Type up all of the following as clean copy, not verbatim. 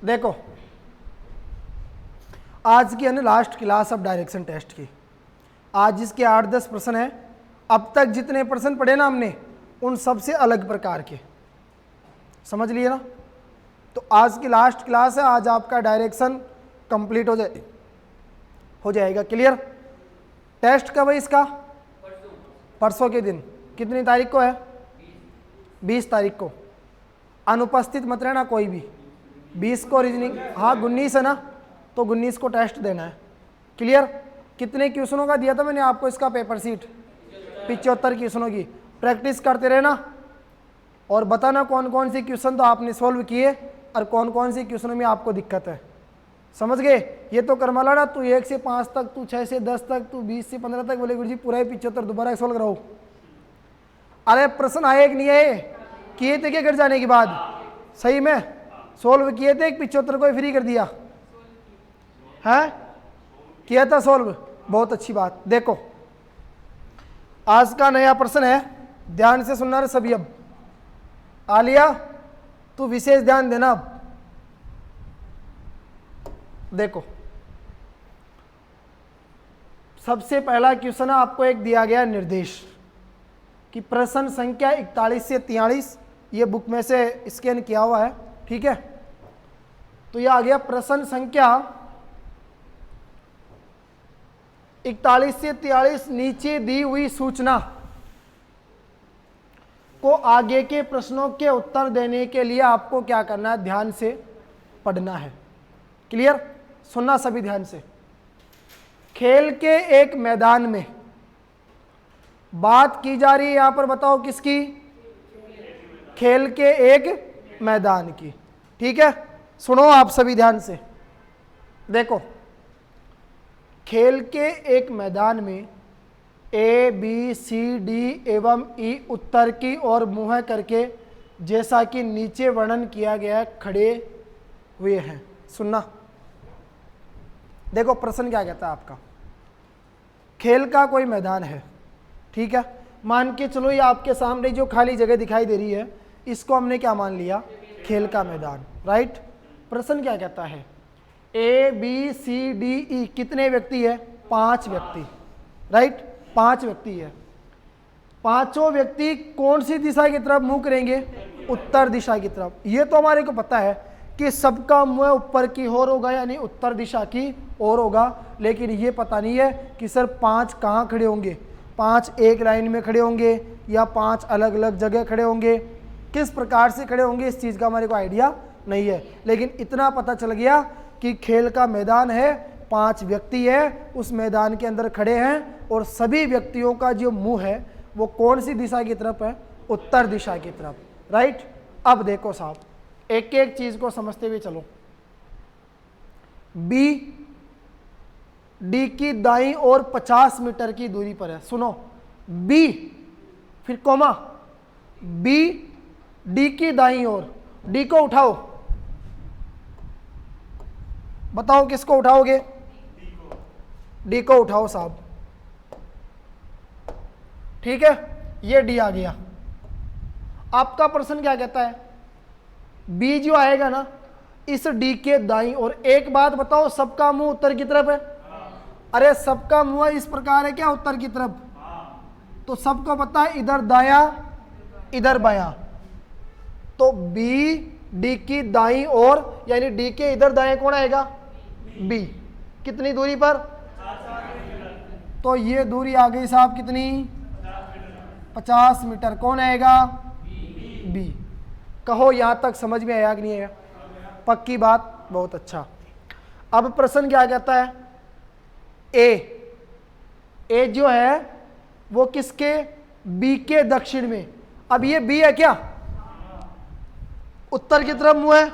देखो आज की है ना last class of direction test की। आज इसके 8-10 प्रश्न हैं। अब तक जितने प्रश्न पढ़े ना हमने उन सबसे अलग प्रकार के, समझ लिए ना। तो आज की लास्ट क्लास है, आज आपका डायरेक्शन कंप्लीट हो जाएगा। क्लियर। टेस्ट कब है इसका? परसों के दिन। कितनी तारीख को है? 20 तारीख को। अनुपस्थित मत रहना कोई भी। 20 को रीजनिंग, हाँ 19 है ना, तो 19 को टेस्ट देना है। क्लियर। कितने क्वेश्चनों का दिया था मैंने आपको इसका पेपर सीट? 75 क्वेश्चनों की। प्रैक्टिस करते रहना और बताना कौन कौन से क्वेश्चन तो आपने सोल्व किए और कौन कौन से क्वेश्चनों में आपको दिक्कत है। समझ गए? ये तो करमाला ना, तू 1 से 5 तक, तू 6 से 10 तक, तू 20 से 15 तक, बोले गुरुजी पूरा ही 75 दोबारा सोल्व कराओ। अरे प्रश्न आए कि नहीं आए? किए थे क्या घर जाने के बाद? सही में सोल्व किए थे? 75 को फ्री कर दिया है? किया था सोल्व, बहुत अच्छी बात। देखो आज का नया प्रश्न है, ध्यान से सुनना रे सभी। अब आलिया तू विशेष ध्यान देना। अब देखो सबसे पहला क्वेश्चन आपको एक दिया गया निर्देश कि प्रश्न संख्या 41 से 43, ये बुक में से स्कैन किया हुआ है, ठीक है। तो ये आ गया प्रश्न संख्या 41 से 43। नीचे दी हुई सूचना को आगे के प्रश्नों के उत्तर देने के लिए आपको क्या करना है? ध्यान से पढ़ना है। क्लियर। सुनना सभी ध्यान से। खेल के एक मैदान में, बात की जा रही है यहां पर, बताओ किसकी? खेल के एक मैदान की, ठीक है। सुनो आप सभी ध्यान से। देखो खेल के एक मैदान में A, B, C, D एवं E उत्तर की ओर मुंह करके, जैसा कि नीचे वर्णन किया गया है, खड़े हुए हैं। सुनना। देखो प्रश्न क्या कहता है आपका। खेल का कोई मैदान है, ठीक है। मान के चलो ये आपके सामने जो खाली जगह दिखाई दे रही है, इसको हमने क्या मान लिया? खेल का मैदान, राइट। प्रश्न क्या कहता है? A, B, C, D, E कितने व्यक्ति है? 5 व्यक्ति, राइट। 5 व्यक्ति है। पांचों व्यक्ति कौन सी दिशा की तरफ मुंह करेंगे? उत्तर दिशा की तरफ। ये तो हमारे को पता है कि सबका मुंह ऊपर की ओर होगा, यानी उत्तर दिशा की ओर होगा। लेकिन ये पता नहीं है कि सर 5 कहाँ खड़े होंगे। 5 एक लाइन में खड़े होंगे या 5 अलग अलग जगह खड़े होंगे, किस प्रकार से खड़े होंगे, इस चीज़ का हमारे को आइडिया नहीं है। लेकिन इतना पता चल गया कि खेल का मैदान है, 5 व्यक्ति है उस मैदान के अंदर खड़े हैं, और सभी व्यक्तियों का जो मुंह है वो कौन सी दिशा की तरफ है? उत्तर दिशा की तरफ, राइट। अब देखो साहब, एक एक चीज को समझते हुए चलो। B D की दाईं ओर 50 मीटर की दूरी पर है। सुनो, B फिर कोमा, B D की दाईं ओर, D को उठाओ, बताओ किसको उठाओगे? D को उठाओ साहब, ठीक है। ये D आ गया। आपका प्रश्न क्या कहता है? B जो आएगा ना, इस D के दाईं ओर। एक बात बताओ, सबका मुंह उत्तर की तरफ है? अरे सबका मुंह इस प्रकार है क्या? उत्तर की तरफ। तो सबको पता है इधर दाया इधर बाया। तो B D की दाईं ओर, यानी D के इधर दाएं कौन आएगा? B। कितनी दूरी पर? तो ये दूरी आ गई साहब कितनी? 50 मीटर। कौन आएगा? B। कहो यहां तक समझ में आया कि नहीं आया? पक्की बात, बहुत अच्छा। अब प्रश्न क्या कहता है? A जो है वो किसके? B के दक्षिण में। अब ये B है क्या? उत्तर की तरफ मुंह है,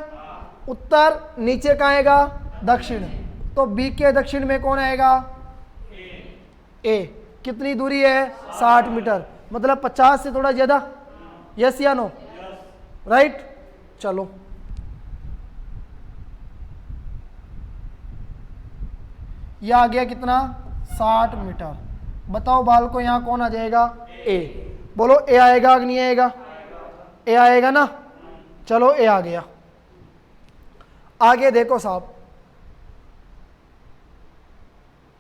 उत्तर नीचे कहाँ आएगा? दक्षिण। तो B के दक्षिण में कौन आएगा? A। कितनी दूरी है? 60 मीटर, मतलब 50 से थोड़ा ज्यादा। यस या नो? राइट। चलो यह आ गया कितना? 60 मीटर। बताओ बाल को यहां कौन आ जाएगा? A। बोलो A आएगा कि नहीं आएगा? A आएगा ना। चलो A आ गया। आगे देखो साहब,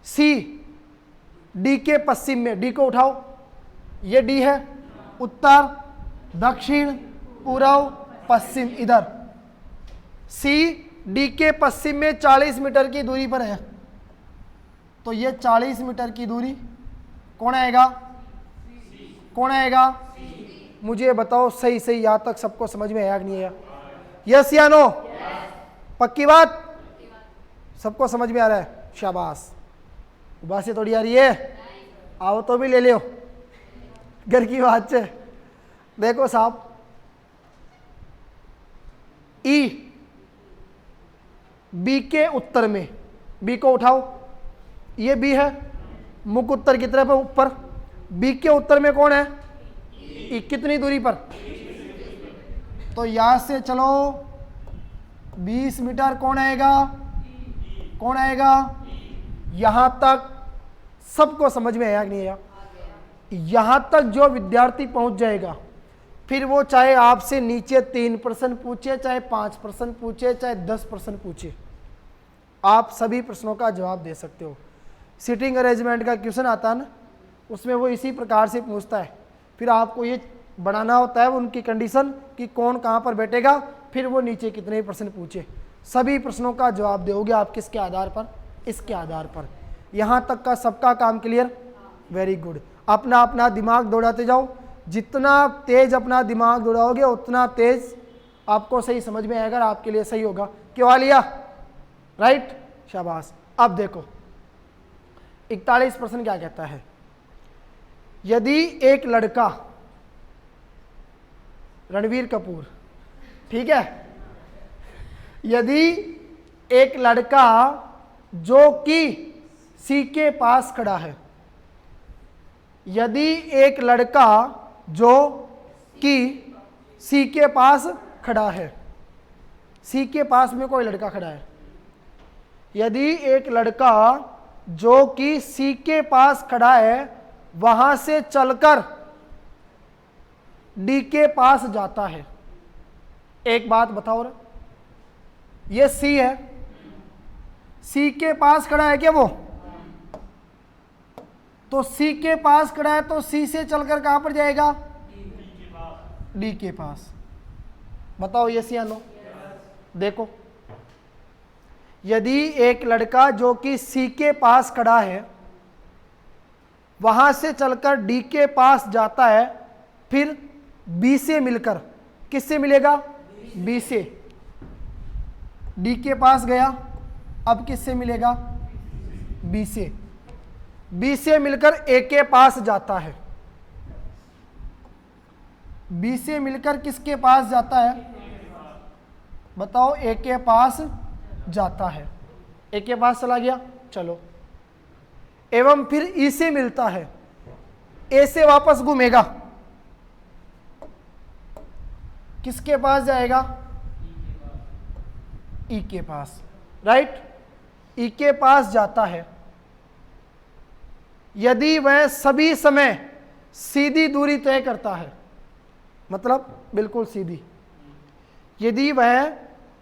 सी डी के पश्चिम में, डी को उठाओ, ये डी है, उत्तर दक्षिण पूर्व पश्चिम, इधर सी डी के पश्चिम में 40 मीटर की दूरी पर है। तो ये 40 मीटर की दूरी कौन आएगा? कौन आएगा? मुझे बताओ सही सही, यहां तक सबको समझ में आया कि नहीं आया? यस या नो? पक्की बात? सबको समझ में आ रहा है? शाबाश। उबासी थोड़ी आ रही है, आओ तो भी ले लियो, घर की बात है। देखो साहब, ई बी के उत्तर में, बी को उठाओ, ये बी है, मुख उत्तर की तरफ ऊपर, बी के उत्तर में कौन है? ई। कितनी दूरी पर? तो यहां से चलो 20 मीटर, कौन आएगा? कौन आएगा? यहां तक सबको समझ में आया कि नहीं आया? यहां तक जो विद्यार्थी पहुंच जाएगा, फिर वो चाहे आपसे नीचे 3% पूछे, चाहे 5% पूछे, चाहे 10% पूछे, आप सभी प्रश्नों का जवाब दे सकते हो। सीटिंग अरेंजमेंट का क्वेश्चन आता है ना, उसमें वो इसी प्रकार से पूछता है, फिर आपको ये बनाना होता है उनकी कंडीशन कि कौन कहाँ पर बैठेगा, फिर वो नीचे कितने % पूछे, सभी प्रश्नों का जवाब दोगे आप। किसके आधार पर? इसके आधार पर। यहाँ तक का सबका काम क्लियर? Very good. अपना अपना दिमाग दौड़ाते जाओ, जितना तेज अपना दिमाग दौड़ाओगे उतना तेज आपको सही समझ में आएगा, आपके लिए सही होगा। क्यों आ लिया? राइट, शाबाश। अब देखो 41% क्या कहता है? यदि एक लड़का, रणवीर कपूर, ठीक है, यदि एक लड़का जो कि सी के पास खड़ा है, यदि एक लड़का जो कि सी के पास खड़ा है, सी के पास में कोई लड़का खड़ा है, यदि एक लड़का जो कि सी के पास खड़ा है वहां से चलकर डी के पास जाता है, एक बात बताओ रे, ये सी है, सी के पास खड़ा है क्या वो? तो सी के पास खड़ा है तो सी से चलकर कहां पर जाएगा? डी के पास। बताओ यस या नो? देखो, यदि एक लड़का जो कि सी के पास खड़ा है वहां से चलकर डी के पास जाता है, फिर बी से मिलकर, किससे मिलेगा? बी से। डी के पास गया, अब किससे मिलेगा? बी से। बी से मिलकर ए के पास जाता है, बी से मिलकर किसके पास जाता है? बताओ, ए के पास जाता है, ए के पास चला गया, चलो, एवं फिर ई से मिलता है, ए से वापस घूमेगा, किसके पास जाएगा? ई के पास, राइट, ई के पास जाता है। यदि वह सभी समय सीधी दूरी तय करता है, मतलब बिल्कुल सीधी, यदि वह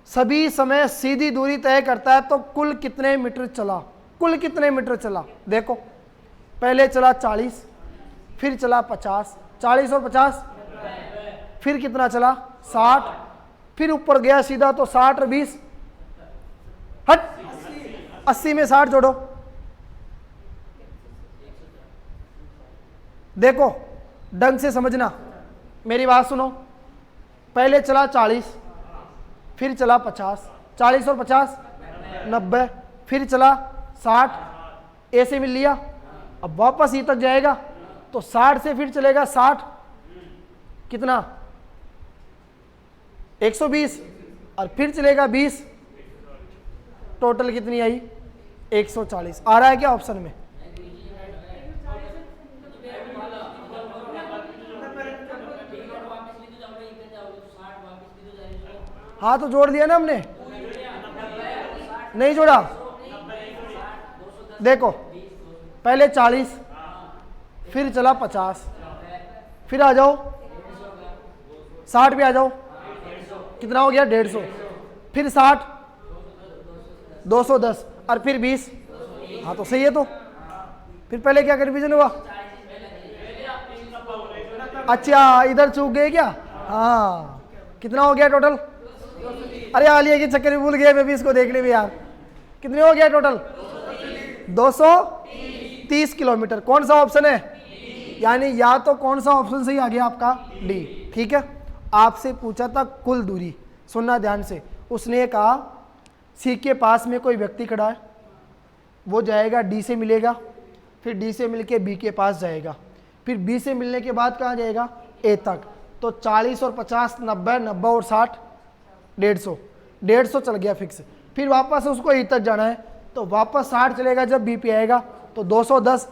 सभी समय सीधी दूरी तय करता है तो कुल कितने मीटर चला? कुल कितने मीटर चला? देखो, पहले चला 40, फिर चला 50, 40 और 50, फिर कितना चला? 60, फिर ऊपर गया सीधा तो 60 और 20, हट, 80 में 60 जोड़ो। देखो, ढंग से समझना, मेरी बात सुनो, पहले चला 40, फिर चला 50, 40 और 50 90, फिर चला 60, ए से मिल लिया, अब वापस ई तक जाएगा तो 60 से फिर चलेगा 60, कितना? 120, और फिर चलेगा 20, टोटल कितनी आई? 140। आ रहा है क्या ऑप्शन में? हाँ, तो जोड़ दिया ना हमने, नहीं जोड़ा? देखो, पहले 40, फिर चला 50, फिर आ जाओ 60 पे आ जाओ, कितना हो गया? 150, फिर 60, 210 और फिर 20, हाँ तो सही है। तो फिर पहले क्या कन्फ्यूजन हुआ? अच्छा इधर चूक गए क्या? हाँ कितना हो गया टोटल? अरे आलिया के चक्कर में भूल गए मैं भी इसको देखने में यार। कितने हो गया टोटल? 230 किलोमीटर। कौन सा ऑप्शन है? यानी या तो कौन सा ऑप्शन सही आ गया आपका? डी। ठीक है, आपसे पूछा था कुल दूरी, सुनना ध्यान से। उसने कहा सी के पास में कोई व्यक्ति खड़ा है, वो जाएगा डी से मिलेगा, फिर डी से मिलके बी के पास जाएगा, फिर बी से मिलने के बाद कहाँ जाएगा? ए तक। तो 40 और 50 90, 90 और 60 150, 150 चल गया फिक्स। फिर वापस उसको ई तक जाना है, तो वापस 60 चलेगा जब बी पे आएगा, तो 210,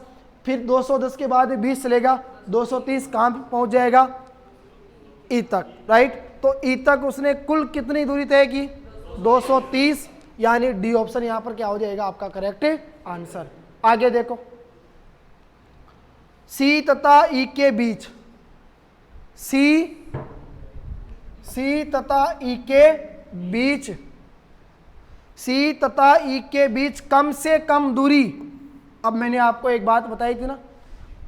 फिर 210 के बाद 20 चलेगा, 230 कहाँ पहुँच जाएगा? ई तक, राइट। तो ई तक उसने कुल कितनी दूरी तय की? 230, यानी डी ऑप्शन यहाँ पर क्या हो जाएगा आपका करेक्ट आंसर। आगे देखो, सी तथा ई के बीच, सी तथा ई के बीच, सी तथा ई के बीच कम से कम दूरी। अब मैंने आपको एक बात बताई थी ना,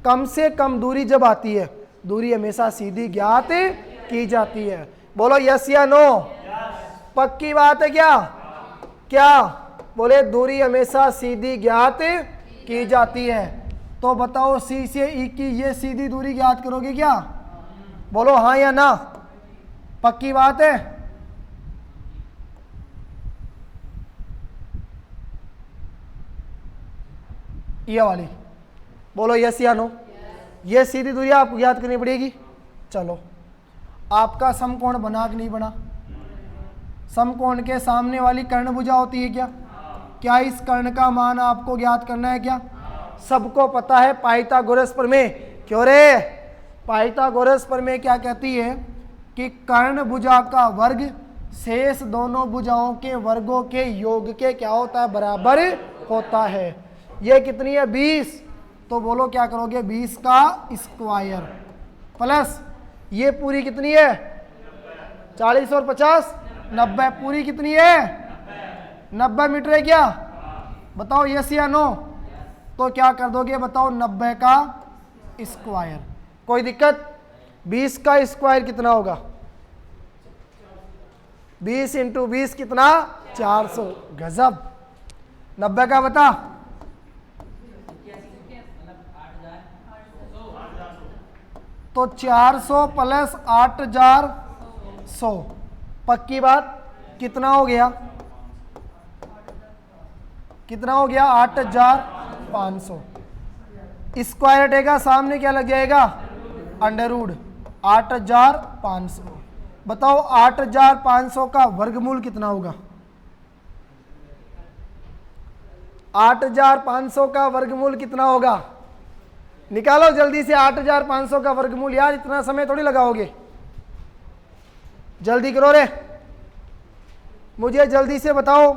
कम से कम दूरी जब आती है, दूरी हमेशा सीधी ज्ञात की जाती है। बोलो यस या नो? पक्की बात है क्या? क्या बोले? दूरी हमेशा सीधी ज्ञात की जाती है। तो बताओ सी से ई की ये सीधी दूरी ज्ञात करोगे क्या? बोलो हाँ या ना? पक्की बात है? ये वाली बोलो यस या नो? ये सीधी दूरी आपको याद करनी पड़ेगी। चलो, आपका समकोण बना कि नहीं बना? समकोण के सामने वाली कर्ण भुजा होती है क्या? क्या इस कर्ण का मान आपको ज्ञात करना है क्या? सबको पता है पाइथागोरस प्रमेय। क्यों रे? पाइथागोरस प्रमेय क्या कहती है कि कर्ण भुजा का वर्ग शेष दोनों भुजाओं के वर्गों के योग के क्या होता है? बराबर होता है। ये कितनी है? 20। तो बोलो क्या करोगे? 20 का स्क्वायर प्लस ये पूरी कितनी है? 40 और 50 90, पूरी कितनी है? 90 मीटर है क्या? बताओ यस या नो? तो क्या कर दोगे बताओ? 90 का स्क्वायर। कोई दिक्कत? 20 का स्क्वायर कितना होगा? 20 इंटू 20 कितना? 400। गजब। 90 का बता। तो 400 प्लस 8100, पक्की बात। कितना हो गया? कितना हो गया? 8500। स्क्वायर हटेगा, सामने क्या लग जाएगा? Under root. 8500। बताओ 8500 का वर्गमूल कितना होगा? 8500 का वर्गमूल कितना होगा? निकालो जल्दी से 8500 का वर्गमूल। यार इतना समय थोड़ी लगाओगे, जल्दी करो रे, मुझे जल्दी से बताओ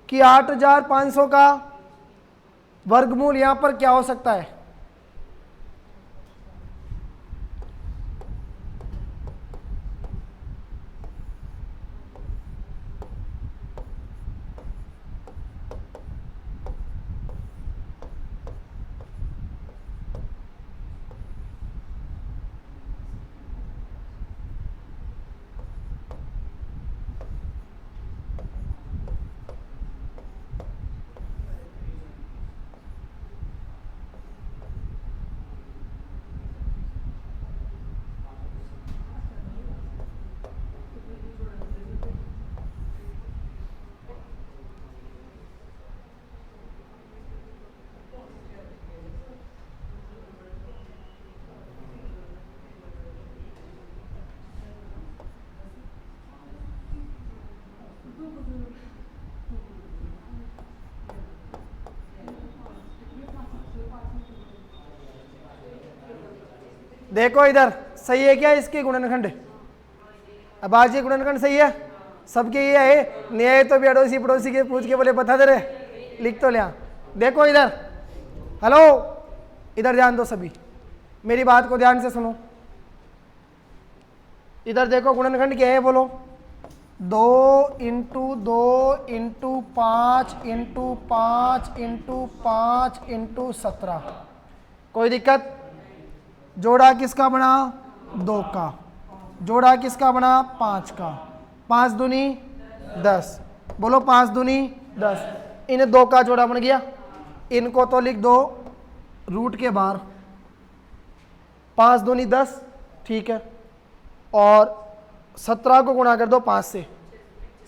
कि 8500 का वर्गमूल यहां पर क्या हो सकता है? देखो इधर, सही है क्या इसके गुणनखंड? अब आज ये गुणनखंड सही है सबके? ये है न्याय तो भी अड़ोसी पड़ोसी के पूछ के बोले बता दे रहे, लिख तो लिया। देखो इधर, हेलो, इधर ध्यान दो सभी, मेरी बात को ध्यान से सुनो। इधर देखो गुणनखंड क्या है बोलो? 2 into 2 into 5 into 5 into 5 into 17। कोई दिक्कत? जोड़ा किसका बना? 2 का। जोड़ा किसका बना? 5 का। 5 दूनी 10। बोलो 5 दूनी 10। इन 2 का जोड़ा बन गया। इनको तो लिख दो रूट के बाहर। 5 दूनी 10, ठीक है। और 17 को गुणा कर दो 5 से।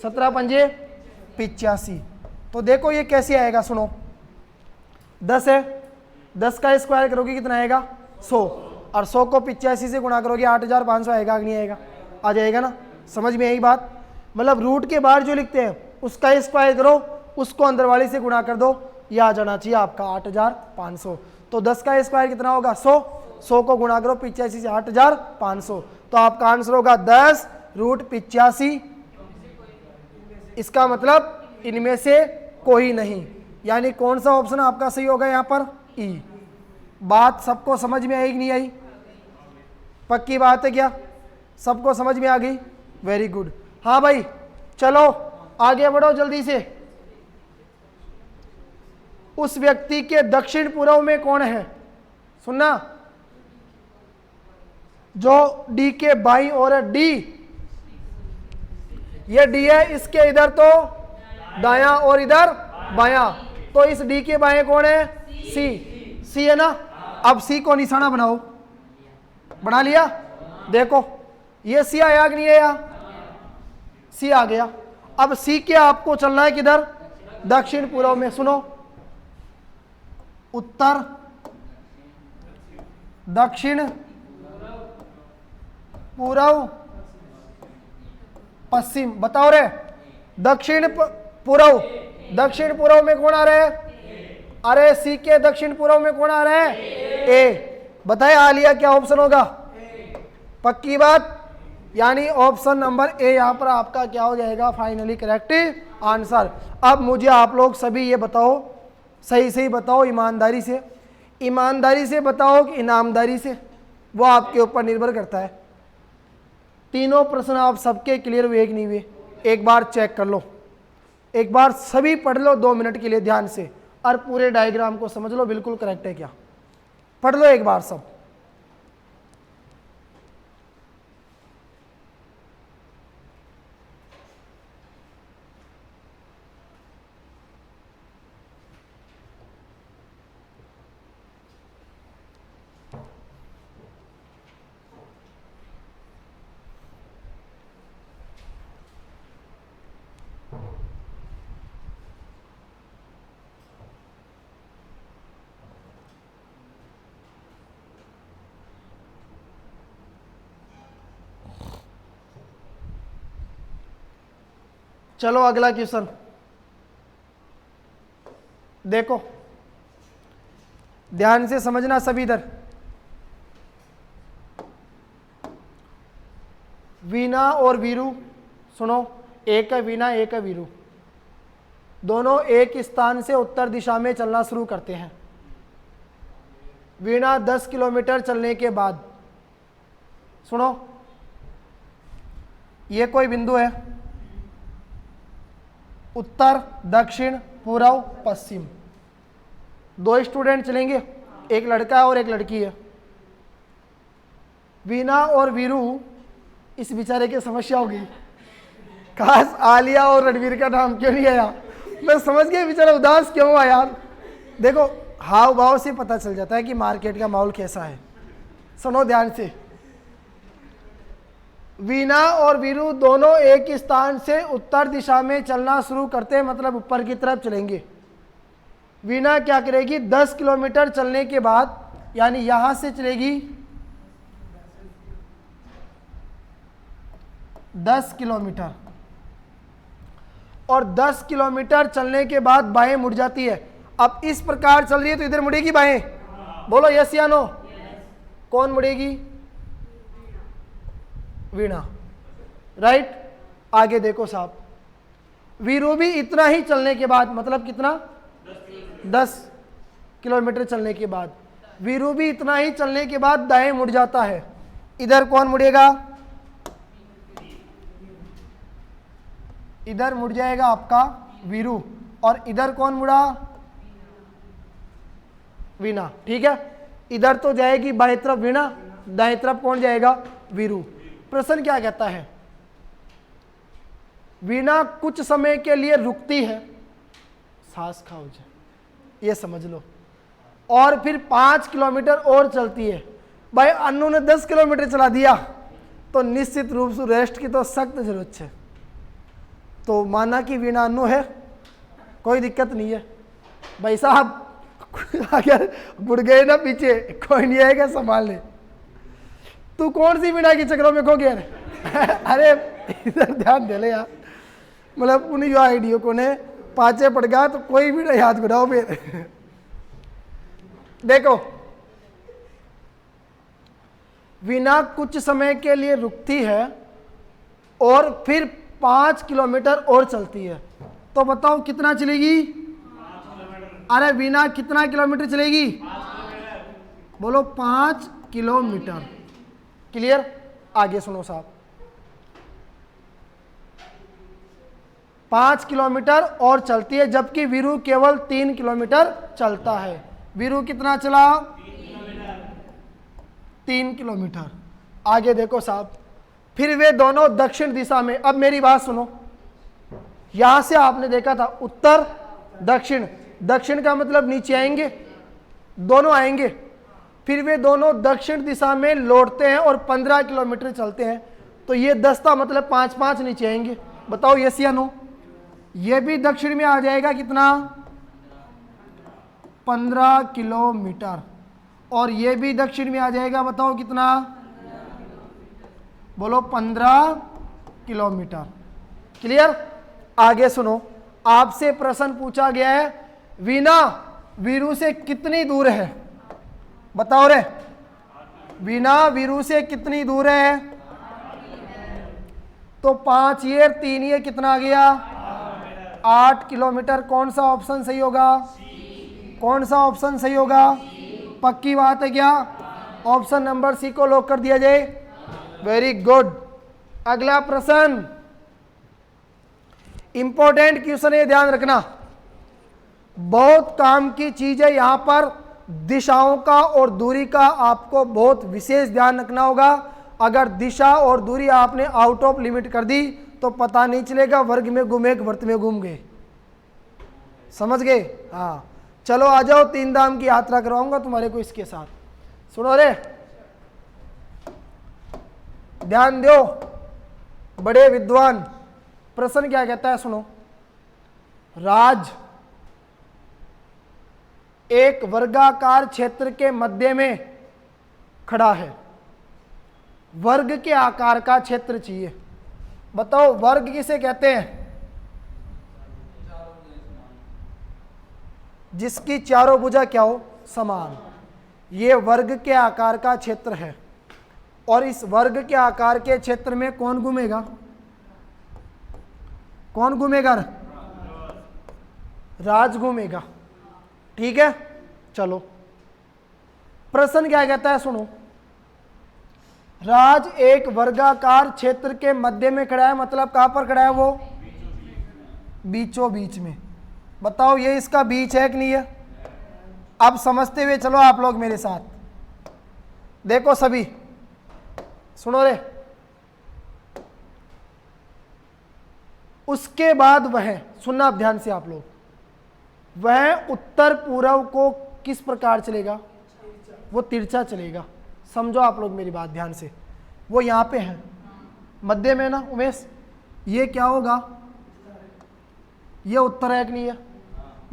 17 पंजे 85। तो देखो ये कैसे आएगा, सुनो। 10 है, 10 का स्क्वायर करोगे कितना आएगा? 100। और 100 को 85 से गुणा करोगे 8500 आएगा कि नहीं आएगा? आ जाएगा ना। समझ में आई बात? मतलब रूट के बाहर जो लिखते हैं उसका स्क्वायर करो, उसको अंदर वाले से गुणा कर दो, ये आ जाना चाहिए आपका 8500। तो 10 का स्क्वायर कितना होगा? 100। 100 को गुणा करो 85 से 8500, तो आपका आंसर होगा 10 रूट 85। इसका मतलब इनमें से कोई नहीं, यानी कौन सा ऑप्शन आपका सही होगा यहाँ पर? ई। बात सबको समझ में आई कि नहीं आई? पक्की बात है क्या? सबको समझ में आ गई? Very good. हाँ भाई चलो आगे बढ़ो जल्दी से। उस व्यक्ति के दक्षिण पूर्व में कौन है? सुनना, जो डी के बाईं ओर है। डी, ये डी है, इसके इधर तो दायां और इधर बायां, तो इस डी के बाएं कौन है? सी। सी है ना। अब सी को निशाना बनाओ। बना लिया? देखो ये सी आया कि नहीं आया? सी आ गया। अब सी के आपको चलना है किधर? दक्षिण पूर्व में। सुनो, उत्तर, दक्षिण, पूर्व, पश्चिम। बताओ रे, दक्षिण पूर्व। दक्षिण पूर्व में कौन आ रहा है? अरे सी के दक्षिण पूर्व में कौन आ रहा है? ए। बताए आलिया क्या ऑप्शन होगा? पक्की बात? यानी ऑप्शन नंबर ए यहाँ पर आपका क्या हो जाएगा? Finally correct answer. अब मुझे आप लोग सभी ये बताओ, सही सही बताओ, ईमानदारी से। ईमानदारी से बताओ कि इनामदारी से? वो आपके ऊपर निर्भर करता है। तीनों प्रश्न आप सबके क्लियर हुए कि नहीं हुए? एक बार चेक कर लो, एक बार सभी पढ़ लो 2 मिनट के लिए ध्यान से, और पूरे डायग्राम को समझ लो बिल्कुल करेक्ट है क्या। पढ़ लो एक बार सब। चलो अगला क्वेश्चन देखो, ध्यान से समझना सभी। इधर वीना और वीरू, सुनो, एक है वीना एक है वीरू, दोनों एक स्थान से उत्तर दिशा में चलना शुरू करते हैं। वीणा 10 किलोमीटर चलने के बाद, सुनो, ये कोई बिंदु है, उत्तर, दक्षिण, पूर्व, पश्चिम। 2 स्टूडेंट चलेंगे, एक लड़का है और एक लड़की है। वीना और वीरू, इस बेचारे की समस्या होगी, खास आलिया और रणवीर का नाम क्यों नहीं आया? मैं समझ गया बेचारा उदास क्यों हुआ यार। देखो हाव भाव से पता चल जाता है कि मार्केट का माहौल कैसा है। सुनो ध्यान से, वीना और वीरू दोनों एक स्थान से उत्तर दिशा में चलना शुरू करते हैं, मतलब ऊपर की तरफ चलेंगे। वीना क्या करेगी? 10 किलोमीटर चलने के बाद, यानी यहां से चलेगी 10 किलोमीटर, और 10 किलोमीटर चलने के बाद बाएं मुड़ जाती है। अब इस प्रकार चल रही है तो इधर मुड़ेगी बाएं। बोलो यस या नो? कौन मुड़ेगी? वीणा, राइट। आगे देखो साहब, वीरू भी इतना ही चलने के बाद, मतलब कितना? 10 किलोमीटर चलने के बाद वीरू भी इतना ही चलने के बाद दाएं मुड़ जाता है। इधर कौन मुड़ेगा? इधर मुड़ जाएगा आपका वीरू, और इधर कौन मुड़ा? वीणा। ठीक है, इधर तो जाएगी बाएं तरफ वीणा, दाएं तरफ कौन जाएगा? वीरू। प्रश्न क्या कहता है? वीणा कुछ समय के लिए रुकती है, सांस खाओ जाए, ये समझ लो, और फिर 5 किलोमीटर और चलती है। भाई अन्नू ने 10 किलोमीटर चला दिया तो निश्चित रूप से रेस्ट की तो सख्त जरूरत है। तो माना कि वीणा अन्नू है, कोई दिक्कत नहीं है भाई साहब, अगर मुड़ गए ना पीछे कोई नहीं आएगा संभालने। तू कौन सी वीणा के चक्रों में खो गया रे? अरे इधर ध्यान दे ले यार, मतलब उन्हीं जो आइडियो को ने पाचे पड़ गया तो कोई भी नहीं याद कराओ फिर। देखो वीणा कुछ समय के लिए रुकती है और फिर 5 किलोमीटर और चलती है, तो बताओ कितना चलेगी? अरे वीणा कितना किलोमीटर चलेगी? बोलो 5 किलोमीटर। क्लियर? आगे सुनो साहब, 5 किलोमीटर और चलती है, जबकि वीरू केवल 3 किलोमीटर चलता है। वीरू कितना चला? 3 किलोमीटर। आगे देखो साहब, फिर वे दोनों दक्षिण दिशा में, अब मेरी बात सुनो, यहां से आपने देखा था उत्तर दक्षिण, दक्षिण का मतलब नीचे आएंगे, दोनों आएंगे, फिर वे दोनों दक्षिण दिशा में लौटते हैं और 15 किलोमीटर चलते हैं, तो ये 10 था मतलब 5-5 नीचे आएंगे। बताओ यस या नो? ये भी दक्षिण में आ जाएगा कितना? 15 किलोमीटर, और ये भी दक्षिण में आ जाएगा, बताओ कितना? बोलो 15 किलोमीटर। क्लियर? आगे सुनो, आपसे प्रश्न पूछा गया है वीणा वीरू से कितनी दूर है? बताओ रे, वीणा वीरू से कितनी दूर है? तो 5 ये 3 ये कितना आ गया? 8 किलोमीटर। कौन सा ऑप्शन सही होगा? कौन सा ऑप्शन सही होगा? पक्की बात है क्या? ऑप्शन नंबर सी को लॉक कर दिया जाए। Very good. अगला प्रश्न इंपॉर्टेंट क्वेश्चन है, ध्यान रखना, बहुत काम की चीज है। यहां पर दिशाओं का और दूरी का आपको बहुत विशेष ध्यान रखना होगा। अगर दिशा और दूरी आपने आउट ऑफ लिमिट कर दी तो पता नहीं चलेगा, वर्ग में घूमे वर्त में घूम गए। समझ गए? हाँ, चलो आ जाओ, 3 धाम की यात्रा करवाऊंगा तुम्हारे को इसके साथ। सुनो रे, ध्यान दो बड़े विद्वान। प्रश्न क्या कहता है? सुनो, राज एक वर्गाकार क्षेत्र के मध्य में खड़ा है, वर्ग के आकार का क्षेत्र चाहिए। बताओ वर्ग किसे कहते हैं? जिसकी चारों भुजा क्या हो? समान। ये वर्ग के आकार का क्षेत्र है, और इस वर्ग के आकार के क्षेत्र में कौन घूमेगा? कौन घूमेगा? राज घूमेगा। ठीक है, चलो प्रश्न क्या कहता है? सुनो, राज एक वर्गाकार क्षेत्र के मध्य में खड़ा है, मतलब कहां पर खड़ा है वो? बीचों बीच में। बताओ ये इसका बीच है कि नहीं है? अब समझते हुए चलो आप लोग मेरे साथ। देखो सभी सुनो रे, उसके बाद वह, सुनना ध्यान से आप लोग, वह उत्तर पूर्व को किस प्रकार चलेगा? वो तिरछा चलेगा। समझो आप लोग मेरी बात ध्यान से। वो यहां पे है मध्य में ना उमेश, ये क्या होगा? ये उत्तर है कि नहीं है?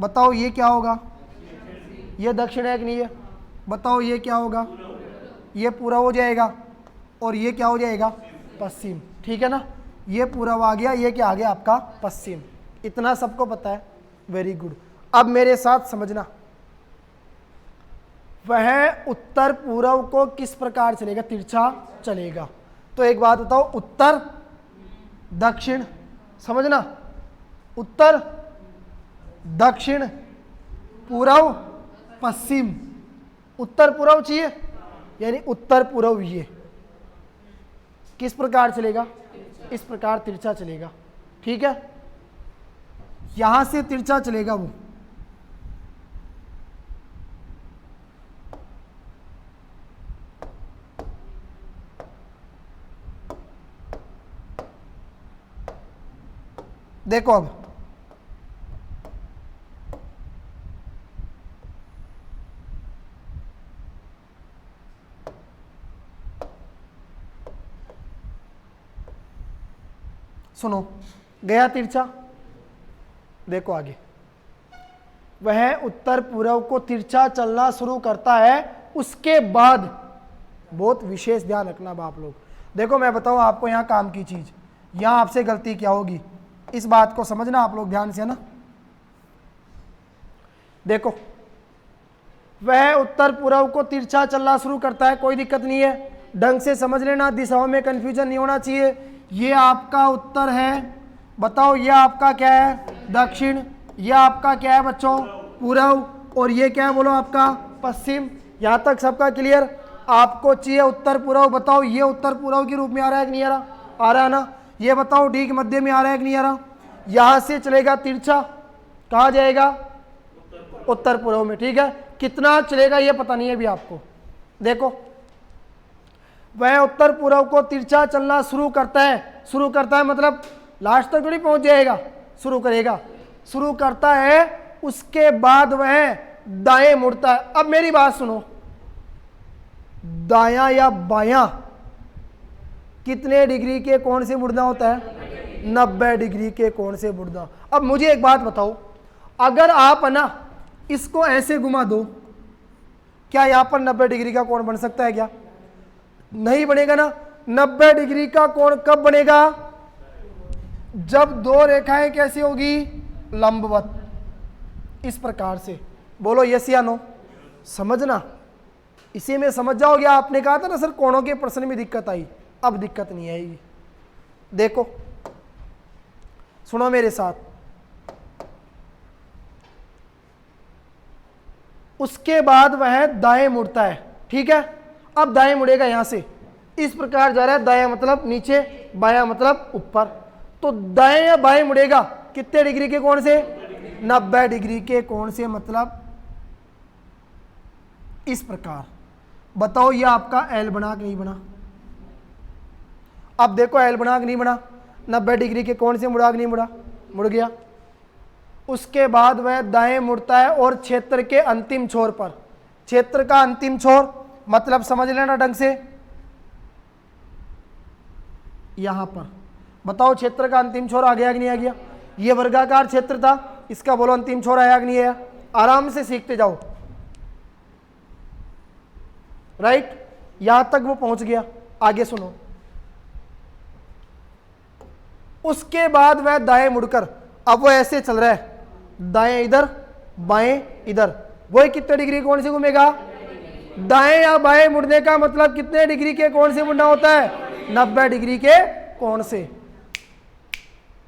बताओ ये क्या होगा? ये दक्षिण है कि नहीं है? बताओ ये क्या होगा? ये पूरा हो जाएगा, और ये क्या हो जाएगा? पश्चिम। ठीक है ना, ये पूर्व आ गया, ये क्या आ गया आपका? पश्चिम। इतना सबको पता है? Very good. अब मेरे साथ समझना, वह उत्तर पूर्व को किस प्रकार चलेगा? तिरछा चलेगा। तो एक बात बताओ, उत्तर दक्षिण, समझना, उत्तर दक्षिण पूर्व पश्चिम। उत्तर पूर्व चाहिए, यानी उत्तर पूर्व ये किस प्रकार चलेगा? इस प्रकार तिरछा चलेगा। ठीक है, यहां से तिरछा चलेगा वो, देखो अब सुनो, गया तिरछा, देखो आगे, वह उत्तर पूर्व को तिरछा चलना शुरू करता है, उसके बाद, बहुत विशेष ध्यान रखना आप लोग। देखो मैं बताऊं आपको यहां काम की चीज, यहां आपसे गलती क्या होगी, इस बात को समझना आप लोग ध्यान से ना। देखो वह उत्तर पूर्व को तिरछा चलना शुरू करता है, कोई दिक्कत नहीं है, ढंग से समझ लेना, दिशाओं में कंफ्यूजन नहीं होना चाहिए। ये आपका उत्तर है, बताओ ये आपका क्या है, दक्षिण, ये आपका क्या है बच्चों, पूर्व, और ये क्या है बोलो आपका पश्चिम। यहां तक सबका क्लियर? आपको चाहिए उत्तर पूर्व, बताओ ये उत्तर पूर्व के रूप में आ रहा है कि नहीं आ रहा, आ रहा है ना। ये बताओ ठीक मध्य में आ रहा है कि नहीं आ रहा। यहां से चलेगा तिरछा, कहां जाएगा, उत्तर पूर्व में, ठीक है। कितना चलेगा ये पता नहीं है अभी आपको। देखो वह उत्तर पूर्व को तिरछा चलना शुरू करता है मतलब लास्ट तक थोड़ी पहुंच जाएगा, शुरू करेगा, शुरू करता है, उसके बाद वह दाएं मुड़ता है। अब मेरी बात सुनो, दायां या बायां कितने डिग्री के कोण से मुड़ना होता है, 90 डिग्री के कोण से मुड़ना। अब मुझे एक बात बताओ, अगर आप ना इसको ऐसे घुमा दो, क्या यहां पर 90 डिग्री का कोण बन सकता है क्या, नहीं बनेगा ना। 90 डिग्री का कोण कब बनेगा, जब दो रेखाएं कैसी होगी, लंबवत, इस प्रकार से। बोलो यस या नो, समझना, इसी में समझ जाओगे। आपने कहा था ना सर कोणों के प्रश्न में दिक्कत आई, अब दिक्कत नहीं आएगी। देखो सुनो मेरे साथ, उसके बाद वह दाएं मुड़ता है, ठीक है। अब दाएं मुड़ेगा, यहां से इस प्रकार जा रहा है, दाएं मतलब नीचे, बायां मतलब ऊपर, तो दाएं या बाएं मुड़ेगा कितने डिग्री के कोण से, 90 डिग्री के कोण से, मतलब इस प्रकार। बताओ ये आपका एल बना कि नहीं बना। अब देखो एल बना कि नहीं बना, 90 डिग्री के कोण से मुड़ा कि नहीं मुड़ा, मुड़ गया। उसके बाद वह दाएं मुड़ता है और क्षेत्र के अंतिम छोर पर, क्षेत्र का अंतिम छोर मतलब समझ लेना ढंग से, यहां पर। बताओ क्षेत्र का अंतिम छोर आ गया कि नहीं आ गया। ये वर्गाकार क्षेत्र था, इसका बोलो अंतिम छोर आया कि नहीं आया। आराम से सीखते जाओ, राइट, यहां तक वो पहुंच गया। आगे सुनो, उसके बाद वह दाएं मुड़कर, अब वो ऐसे चल रहा है, दाएं इधर बाएं इधर, वो कितने डिग्री कोण से घूमेगा, दाएं या बाएं मुड़ने का मतलब कितने डिग्री के कोण से मुड़ना होता है, 90 डिग्री के कोण से।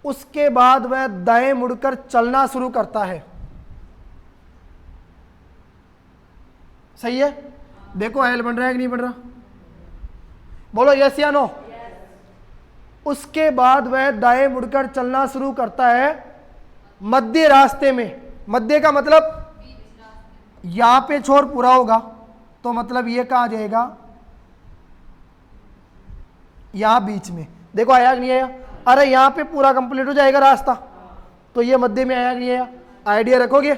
उसके बाद वह दाएं मुड़कर चलना शुरू करता है, सही है। देखो एल बन रहा है कि नहीं बन रहा, बोलो यस या नो। उसके बाद वह दाएं मुड़कर चलना शुरू करता है मध्य रास्ते में, मध्य का मतलब यहां पे छोर पूरा होगा, तो मतलब ये कहां जाएगा, यहां बीच में। देखो आया कि नहीं आया, अरे यहां पे पूरा कंप्लीट हो जाएगा रास्ता, तो ये मध्य में आया कि नहीं आया, आइडिया रखोगे।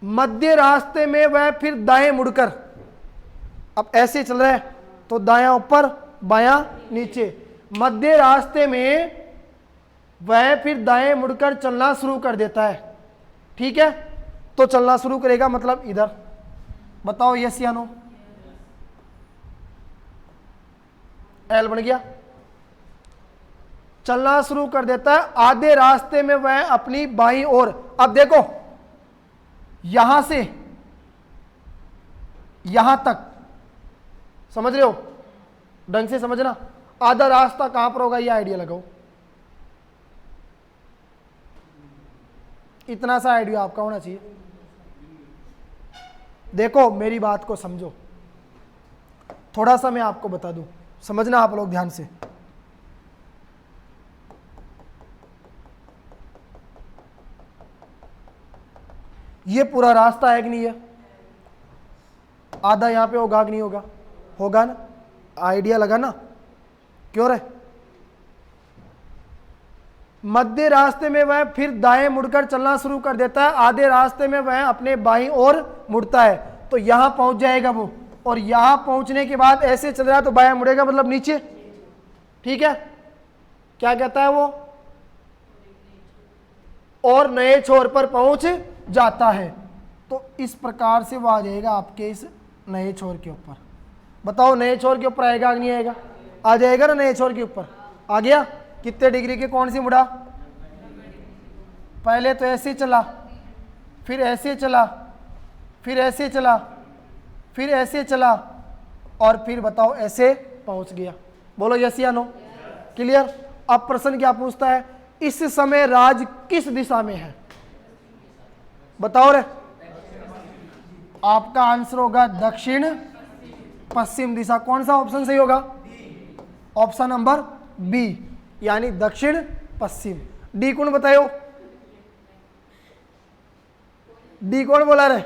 मध्य रास्ते में वह फिर दाएं मुड़कर, अब ऐसे चल रहा है तो दायां ऊपर बायां नीचे, मध्य रास्ते में वह फिर दाएं मुड़कर चलना शुरू कर देता है, ठीक है। तो चलना शुरू करेगा मतलब इधर। बताओ यस या नो, एल बन गया, चलना शुरू कर देता है। आधे रास्ते में वह अपनी बाईं ओर, अब देखो यहां से यहां तक, समझ रहे हो, ढंग से समझना, आधा रास्ता कहां पर होगा ये आइडिया लगाओ। इतना सा आइडिया आपका होना चाहिए। देखो मेरी बात को समझो, थोड़ा सा मैं आपको बता दूं, समझना आप लोग ध्यान से। ये पूरा रास्ता है कि नहीं है? आधा यहां पे होगा कि नहीं होगा? होगा ना? आइडिया लगा ना? क्यों रे? मध्य रास्ते में वह फिर दाएं मुड़कर चलना शुरू कर देता है, आधे रास्ते में वह अपने बाईं ओर मुड़ता है, तो यहां पहुंच जाएगा वो, और यहां पहुंचने के बाद ऐसे चल रहा है तो बायां मुड़ेगा, मतलब नीचे। ठीक है, क्या कहता है वो? और नए छोर पर पहुंच जाता है। तो इस प्रकार से वो आ जाएगा आपके इस नए छोर के ऊपर। बताओ नए छोर के ऊपर आएगा कि नहीं आएगा? आ जाएगा ना नए छोर के ऊपर। आ गया? कितने डिग्री के कौन सी मुड़ा? पहले तो ऐसे चला, फिर ऐसे चला, फिर ऐसे चला, फिर ऐसे चला, और फिर बताओ ऐसे पहुंच गया। बोलो यस या नो? क्लियर? अब प्रश्न क्या पूछता है? इस समय राज किस दिशा में है? बताओ रे। आपका आंसर होगा दक्षिण पश्चिम दिशा। कौन सा ऑप्शन सही होगा? ऑप्शन नंबर बी, यानी दक्षिण पश्चिम। डी कौन बतायो? डी कौन बोला रे?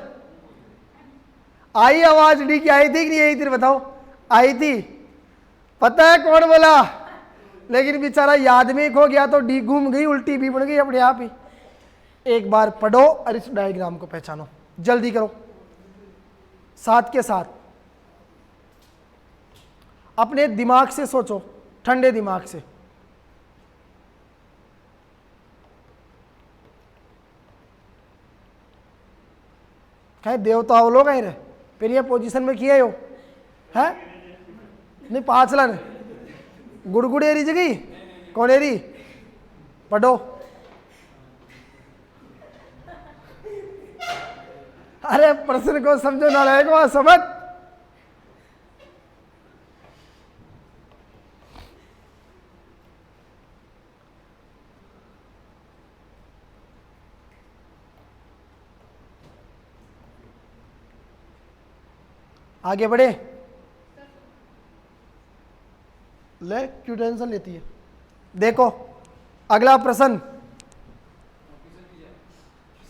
आई आवाज डी की? आई थी कि नहीं आई थी? बताओ। आई थी। पता है कौन बोला, लेकिन बेचारा याद में खो गया तो डी घूम गई, उल्टी भी बन गई अपने आप ही। एक बार पढ़ो और इस डायग्राम को पहचानो, जल्दी करो, साथ के साथ अपने दिमाग से सोचो, ठंडे दिमाग से। कहे देवता हो लोग रहे फिर ये पोजीशन में किए हो है? नहीं पांचला ने गुड़गुड़ एरी जगह कौन एरी? पढ़ो। अरे प्रश्न को समझो ना, रहेगा समझ। आगे बढ़े। ले क्यों टेंशन लेती है? देखो अगला प्रश्न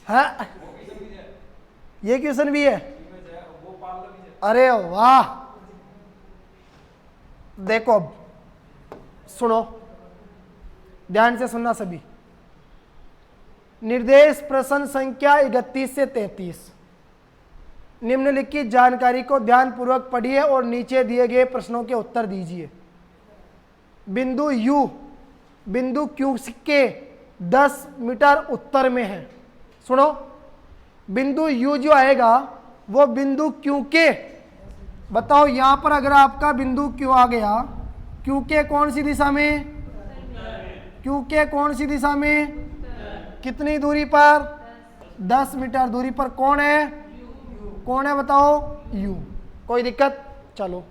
है, ये क्वेश्चन भी है। अरे वाह, देखो सुनो, ध्यान से सुनना सभी। निर्देश प्रश्न संख्या 31 से 33। निम्नलिखित जानकारी को ध्यानपूर्वक पढ़िए और नीचे दिए गए प्रश्नों के उत्तर दीजिए। बिंदु U बिंदु Q के 10 मीटर उत्तर में है। सुनो, बिंदु U जो आएगा वो बिंदु Q के, बताओ यहां पर अगर आपका बिंदु Q आ गया, Q के कौन सी दिशा में? Q के कौन सी दिशा में? कितनी दूरी पर? 10 मीटर दूरी पर। कौन है? कौन है बताओ? U। कोई दिक्कत? चलो,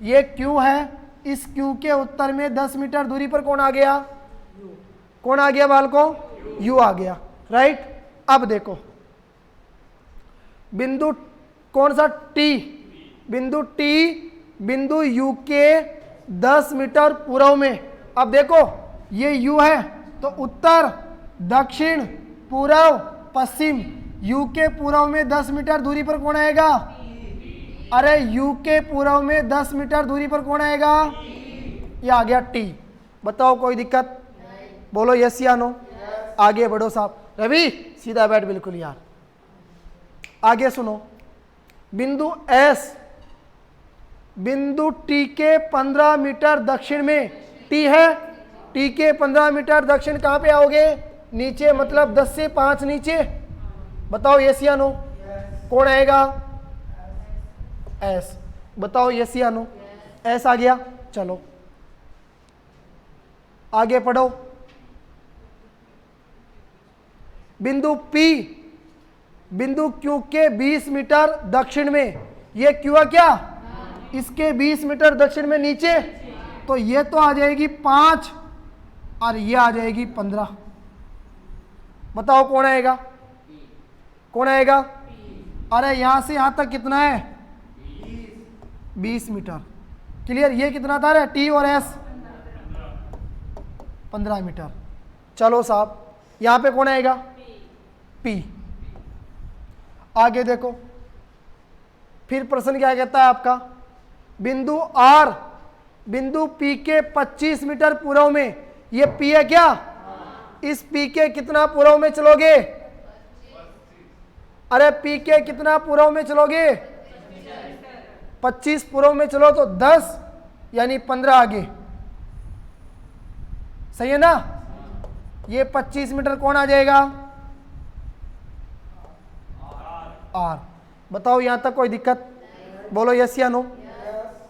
ये Q है, इस Q के उत्तर में 10 मीटर दूरी पर कौन आ गया? कौन आ गया बालको? U आ गया, राइट। अब देखो बिंदु कौन सा? T। बिंदु T बिंदु U के 10 मीटर पूर्व में। अब देखो ये U है तो उत्तर, दक्षिण, पूर्व, पश्चिम। U के पूर्व में 10 मीटर दूरी पर कौन आएगा? अरे U के पूर्व में 10 मीटर दूरी पर कौन आएगा? ये आ गया T। बताओ कोई दिक्कत? बोलो यस या नो? आगे बढ़ो साहब। रवि सीधा बैठ, बिल्कुल यार। आगे सुनो, बिंदु S बिंदु T के 15 मीटर दक्षिण में। T है, T के 15 मीटर दक्षिण कहां पे आओगे? नीचे, मतलब 10 से 5 नीचे। बताओ यस या नो? कौन आएगा? S। बताओ यस या नो? S आ गया। चलो आगे पढ़ो। बिंदु P बिंदु Q के 20 मीटर दक्षिण में। ये Q है क्या? इसके 20 मीटर दक्षिण में नीचे, तो ये तो आ जाएगी 5 और ये आ जाएगी 15। बताओ कौन आएगा? कौन आएगा? अरे यहां से यहां तक कितना है? 20 मीटर। क्लियर? ये कितना था रे? T और S 15 मीटर। चलो साहब, यहां पे कौन आएगा? P। आगे देखो, फिर प्रश्न क्या कहता है आपका, बिंदु आर बिंदु पी के 25 मीटर पूर्व में, ये पी है क्या, इस पी के कितना पूर्व में चलोगे, अरे पी के कितना पूर्व में चलोगे, 25 पूर्व में चलो तो 10 यानी 15 आगे, सही है ना। ये 25 मीटर कौन आ जाएगा, आर। बताओ यहां तक कोई दिक्कत, बोलो यस या नो,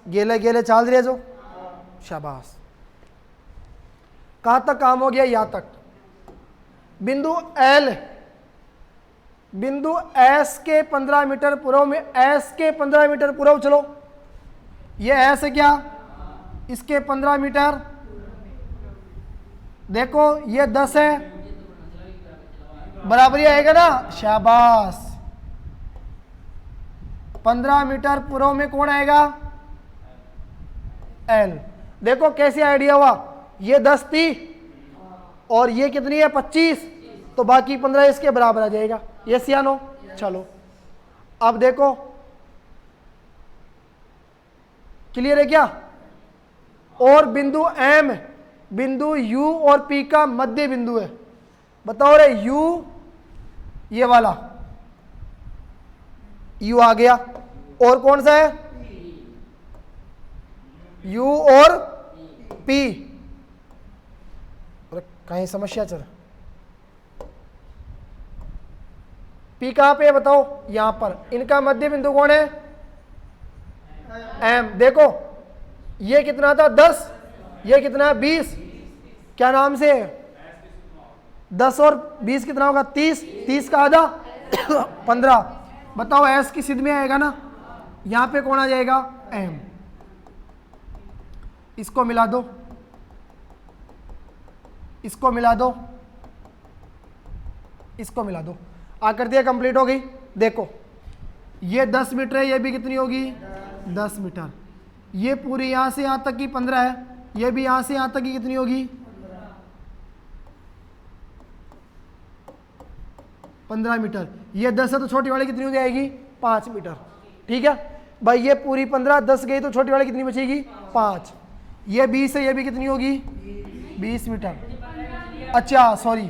गेले गेले चाल रहे जो, शाबाश। कहां तक काम हो गया, यहां तक। बिंदु एल बिंदु एस के 15 मीटर पूर्व में, एस के 15 मीटर पूर्व चलो, ये एस है क्या, इसके 15 मीटर, देखो ये 10 है, बराबरी आएगा ना, शाबाश। 15 मीटर पूर्व में कौन आएगा, एल। देखो कैसे आइडिया हुआ, ये 10 थी और ये कितनी है 25, तो बाकी 15 इसके बराबर आ जाएगा, यस या नो। चलो अब देखो क्लियर है क्या। और बिंदु एम बिंदु यू और पी का मध्य बिंदु है, बताओ रे यू, ये वाला यू आ गया, और कौन सा है, यू और पी, कहीं समस्या चल, पी कहां पे है बताओ, यहां पर, इनका मध्य बिंदु कौन है, एम। देखो ये कितना था 10, ये कितना 20, क्या नाम से, 10 और 20 कितना होगा 30, 30 का आधा 15। बताओ एस की सिद्ध में आएगा ना, यहां पे कौन आ जाएगा, एम। इसको मिला दो, इसको मिला दो, इसको मिला दो, आकृतियां कंप्लीट हो गई। देखो ये 10 मीटर है, ये भी कितनी होगी 10 मीटर, ये पूरी यहां से यहां तक की 15 है, ये भी यहां से यहां तक की कितनी होगी 15 मीटर, ये 10 है तो छोटी वाली कितनी हो जाएगी 5 मीटर, ठीक है भाई। ये पूरी 15, 10 गई तो छोटी वाली कितनी बचेगी 5, ये 20 है, ये भी कितनी होगी 20 मीटर। अच्छा सॉरी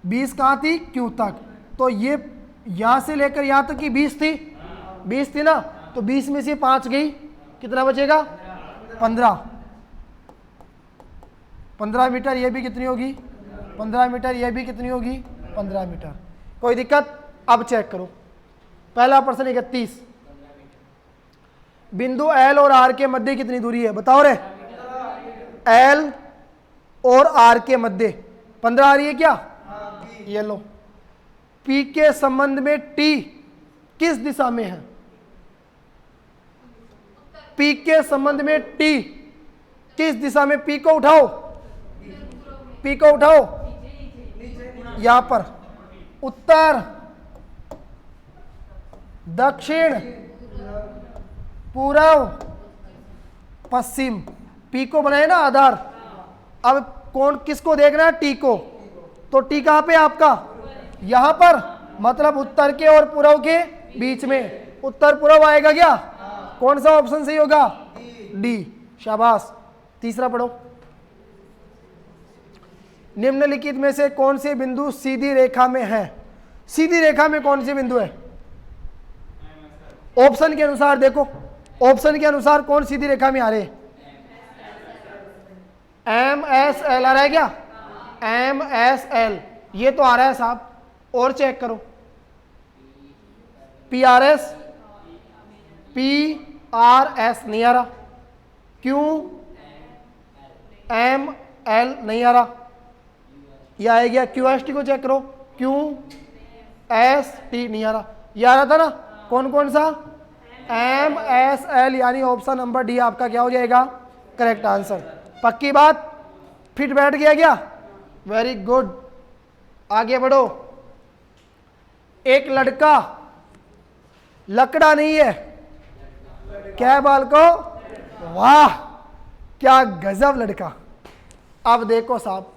20 कहाँ थी, क्यू तक, तो ये यहां से लेकर यहां तक की 20 थी, 20 थी ना, तो 20 में से 5 गई, कितना बचेगा 15, 15 मीटर, ये भी कितनी होगी 15 मीटर, ये भी कितनी होगी 15 मीटर। कोई दिक्कत। अब चेक करो पहला प्रश्न 31, बिंदु एल और आर के मध्य कितनी दूरी है, बताओ रे, एल और आर के मध्य 15 आ रही है क्या, ये लो। पी के संबंध में टी किस दिशा में है, पी के संबंध में टी किस दिशा में, पी को उठाओ, पी को उठाओ, यहां पर उत्तर, दक्षिण, पूर्व, पश्चिम, पी को बनाए ना आधार। अब कौन किसको देखना है, टी को, तो टी कहां पे आपका, यहां पर, मतलब उत्तर के और पूर्व के बीच में, उत्तर पूर्व आएगा क्या, कौन सा ऑप्शन सही होगा, डी, शाबाश। तीसरा पढ़ो, निम्नलिखित में से कौन से बिंदु सीधी रेखा में है, सीधी रेखा में कौन से बिंदु है, ऑप्शन के अनुसार देखो, ऑप्शन के अनुसार कौन सीधी रेखा में आ रहे हैं, एम एस एल आ रहा है क्या, एम एस एल ये तो आ रहा है साहब, और चेक करो, P R S, P R S नहीं आ रहा, क्यों, एम एल नहीं आ रहा, ये आ गया, क्यू एस टी को चेक करो, क्यू एस टी नहीं आ रहा, ये आ रहा था ना, कौन कौन सा, एम एस एल, यानी ऑप्शन नंबर डी आपका क्या हो जाएगा करेक्ट आंसर। पक्की बात, फिट बैठ गया क्या, वेरी गुड। आगे बढ़ो, एक लड़का, लकड़ा नहीं है, क्या है बाल को, वाह क्या गजब लड़का। अब देखो साहब,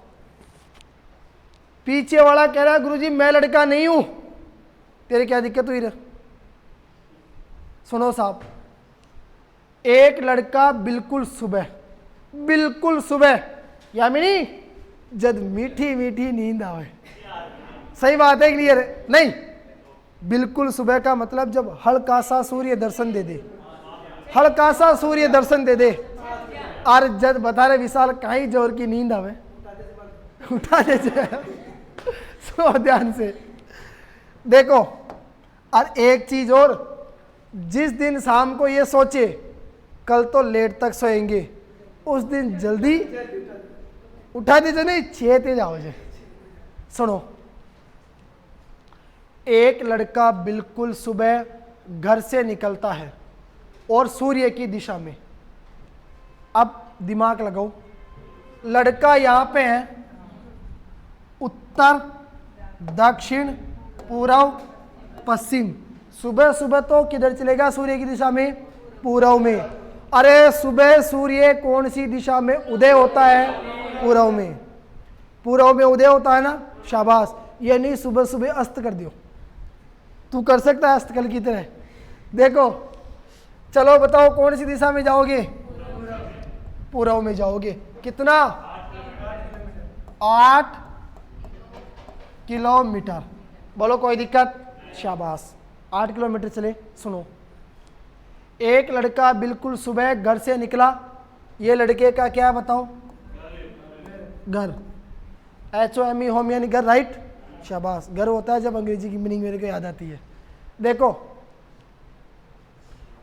पीछे वाला कह रहा है गुरुजी मैं लड़का नहीं हूं, तेरे क्या दिक्कत हुई रे? सुनो साहब, एक लड़का बिल्कुल सुबह यामिनी जब मीठी मीठी नींद आवे, सही बात है, क्लियर है? नहीं, बिल्कुल सुबह का मतलब जब हल्का सा सूर्य दर्शन दे दे, हल्का सा सूर्य दर्शन दे दे, और जब बता रहे विशाल कहीं जोर की नींद आवे, उठा दे। सुनो ध्यान से देखो, और एक चीज और, जिस दिन शाम को ये सोचे कल तो लेट तक सोएंगे, उस दिन जल्दी उठा दीजिए, नहीं छेते जाओ जे। सुनो, एक लड़का बिल्कुल सुबह घर से निकलता है और सूर्य की दिशा में, अब दिमाग लगाओ, लड़का यहां पे है, उत्तर दक्षिण पूर्व पश्चिम, सुबह सुबह तो किधर चलेगा सूर्य की दिशा में? पूर्व में। अरे सुबह सूर्य कौन सी दिशा में उदय होता है? पूर्व में। पूर्व में उदय होता है ना, शाबाश। ये नहीं सुबह सुबह अस्त कर दियो, तू कर सकता है अस्त कल की तरह? देखो चलो बताओ कौन सी दिशा में जाओगे? पूर्व में जाओगे। कितना? 8 किलोमीटर। बोलो कोई दिक्कत? शाबाश, 8 किलोमीटर चले। सुनो, एक लड़का बिल्कुल सुबह घर से निकला, ये लड़के का क्या बताओ? घर, HOME होम यानी घर, राइट? शाबाश, घर होता है जब अंग्रेजी की मीनिंग मेरे को याद आती है। देखो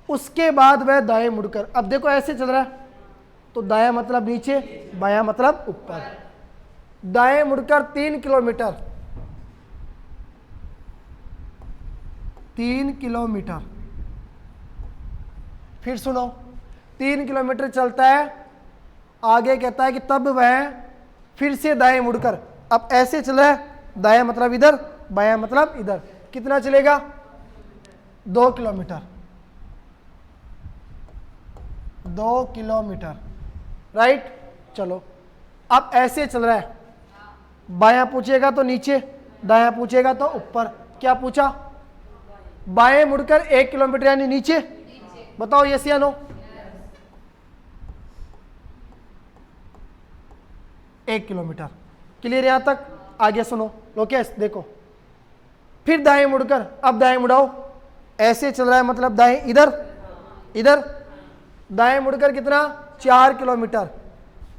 उसके बाद वह दाएं मुड़कर, अब देखो ऐसे चल रहा है तो दायां मतलब नीचे, बायां मतलब ऊपर, दाएं मुड़कर 3 किलोमीटर, 3 किलोमीटर। फिर सुनो, 3 किलोमीटर चलता है, आगे कहता है कि तब वह फिर से दाएं मुड़कर, अब ऐसे चला है, दायां मतलब इधर, बायां मतलब इधर, कितना चलेगा? 2 किलोमीटर, 2 किलोमीटर, राइट? चलो अब ऐसे चल रहा है, बायां पूछेगा तो नीचे, दायां पूछेगा तो ऊपर। क्या पूछा? बाएं मुड़कर 1 किलोमीटर यानी नीचे, बताओ यस या नो? 1 किलोमीटर, क्लियर यहां तक? आगे सुनो लोकेश, देखो फिर दाएं मुड़कर, अब दाएं मुड़ाओ, ऐसे चल रहा है मतलब दाएं इधर, इधर, दाएं मुड़कर कितना? 4 किलोमीटर,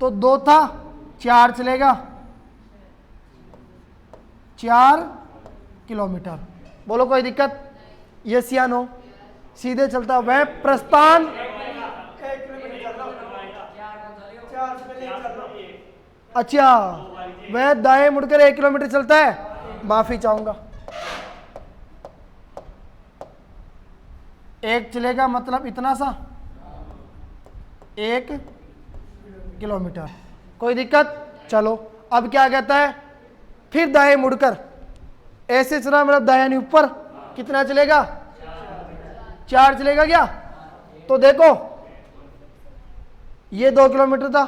तो 2 था, 4 चलेगा, 4 किलोमीटर। बोलो कोई दिक्कत? यस या नो? सीधे चलता वह प्रस्थान, अच्छा वह दाएं मुड़कर 1 किलोमीटर चलता है, माफी चाहूंगा, 1 चलेगा मतलब इतना सा, 1 किलोमीटर। कोई दिक्कत? चलो अब क्या कहता है? फिर दाएं मुड़कर ऐसे चला मतलब दाएं यानी ऊपर, कितना चलेगा? 4 चलेगा क्या? तो देखो ये 2 किलोमीटर था,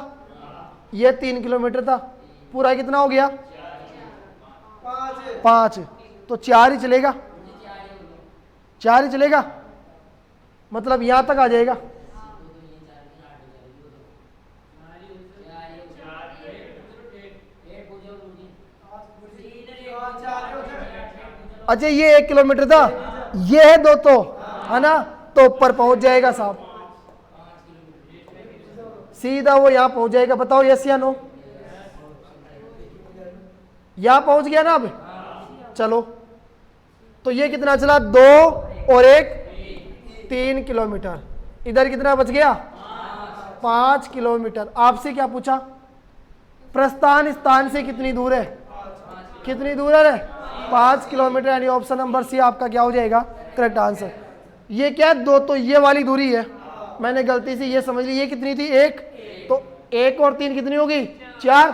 ये 3 किलोमीटर था, पूरा कितना हो गया? 5, तो 4 ही चलेगा, 4 ही चलेगा, मतलब यहां तक आ जाएगा। अच्छा ये 1 किलोमीटर था, ये है 2 तो, है ना? तो ऊपर पहुंच जाएगा साहब, सीधा वो यहां पहुंच जाएगा। बताओ यस या नो? यहां पहुंच गया ना अब? चलो तो ये कितना चला? 2 और 1, 3 किलोमीटर। इधर कितना बच गया? 5 किलोमीटर। आपसे क्या पूछा? प्रस्थान स्थान से कितनी दूर है? कितनी दूर है? 5 किलोमीटर, यानी ऑप्शन नंबर सी आपका क्या हो जाएगा? Correct answer. ये क्या है? 2 तो ये वाली दूरी है, मैंने गलती से ये समझ ली। ये कितनी थी? 1, तो 1 और 3 कितनी होगी? 4,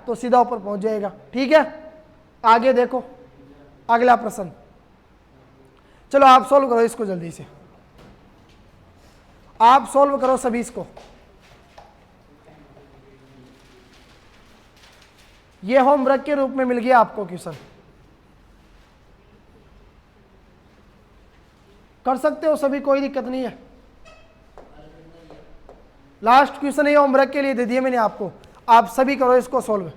तो सीधा ऊपर पहुंच जाएगा। ठीक है, आगे देखो अगला प्रश्न। चलो आप सॉल्व करो इसको, जल्दी से आप सॉल्व करो सभी इसको। ये होमवर्क के रूप में मिल गया आपको क्वेश्चन, कर सकते हो सभी, कोई दिक्कत नहीं है। लास्ट क्वेश्चन ये होमवर्क के लिए दे दिए मैंने आपको, आप सभी करो इसको सॉल्व।